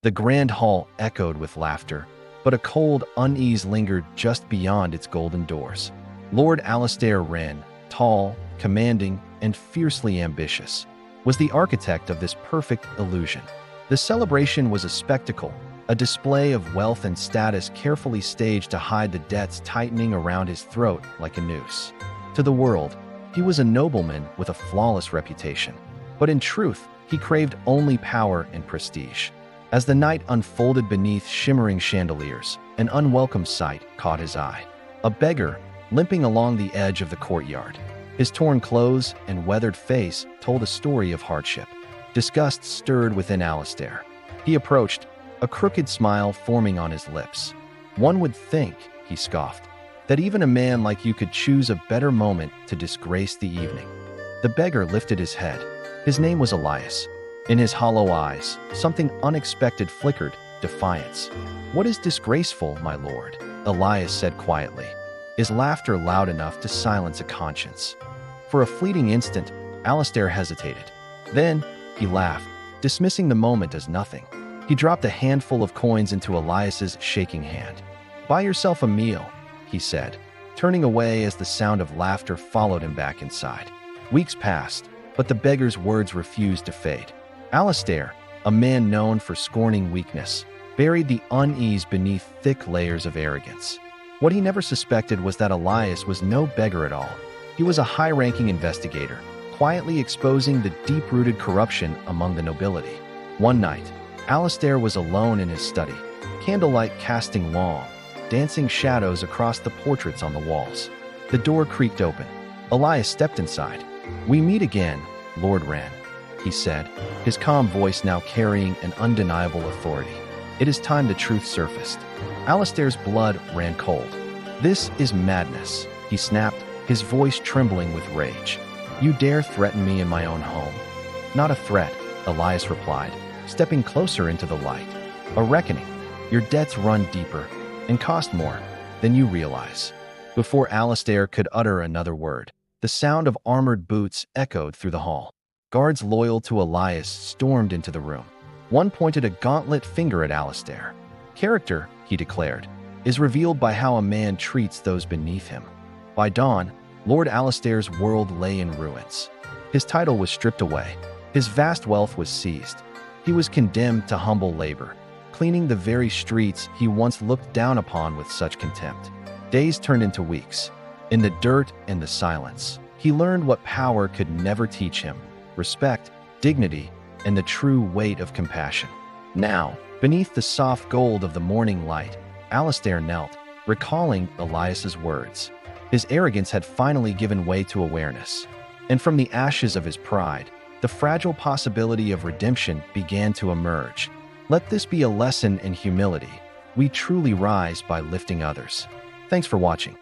The grand hall echoed with laughter, but a cold unease lingered just beyond its golden doors. Lord Alistair Wren, tall, commanding, and fiercely ambitious, was the architect of this perfect illusion. The celebration was a spectacle, a display of wealth and status carefully staged to hide the debts tightening around his throat like a noose. To the world, he was a nobleman with a flawless reputation. But in truth, he craved only power and prestige. As the night unfolded beneath shimmering chandeliers, an unwelcome sight caught his eye. A beggar, limping along the edge of the courtyard. His torn clothes and weathered face told a story of hardship. Disgust stirred within Alistair. He approached, a crooked smile forming on his lips. "One would think," he scoffed, "that even a man like you could choose a better moment to disgrace the evening." The beggar lifted his head. His name was Elias. In his hollow eyes, something unexpected flickered, defiance. "What is disgraceful, my lord?" Elias said quietly, his laughter loud enough to silence a conscience. For a fleeting instant, Alistair hesitated. Then, he laughed, dismissing the moment as nothing. He dropped a handful of coins into Elias's shaking hand. "Buy yourself a meal," he said, turning away as the sound of laughter followed him back inside. Weeks passed, but the beggar's words refused to fade. Alistair, a man known for scorning weakness, buried the unease beneath thick layers of arrogance. What he never suspected was that Elias was no beggar at all. He was a high-ranking investigator, quietly exposing the deep-rooted corruption among the nobility. One night, Alistair was alone in his study, candlelight casting long, dancing shadows across the portraits on the walls. The door creaked open. Elias stepped inside. "We meet again, Lord Wren," he said, his calm voice now carrying an undeniable authority. "It is time the truth surfaced." Alistair's blood ran cold. "This is madness," he snapped, his voice trembling with rage. "You dare threaten me in my own home?" "Not a threat," Elias replied, stepping closer into the light. "A reckoning. Your debts run deeper and cost more than you realize." Before Alistair could utter another word, the sound of armored boots echoed through the hall. Guards loyal to Elias stormed into the room. One pointed a gauntlet finger at Alistair. "Character," he declared, "is revealed by how a man treats those beneath him." By dawn, Lord Alistair's world lay in ruins. His title was stripped away. His vast wealth was seized. He was condemned to humble labor, cleaning the very streets he once looked down upon with such contempt. Days turned into weeks. In the dirt and the silence, he learned what power could never teach him: respect, dignity, and the true weight of compassion. Now, beneath the soft gold of the morning light, Alistair knelt, recalling Elias's words. His arrogance had finally given way to awareness, and from the ashes of his pride, the fragile possibility of redemption began to emerge. Let this be a lesson in humility. We truly rise by lifting others. Thanks for watching.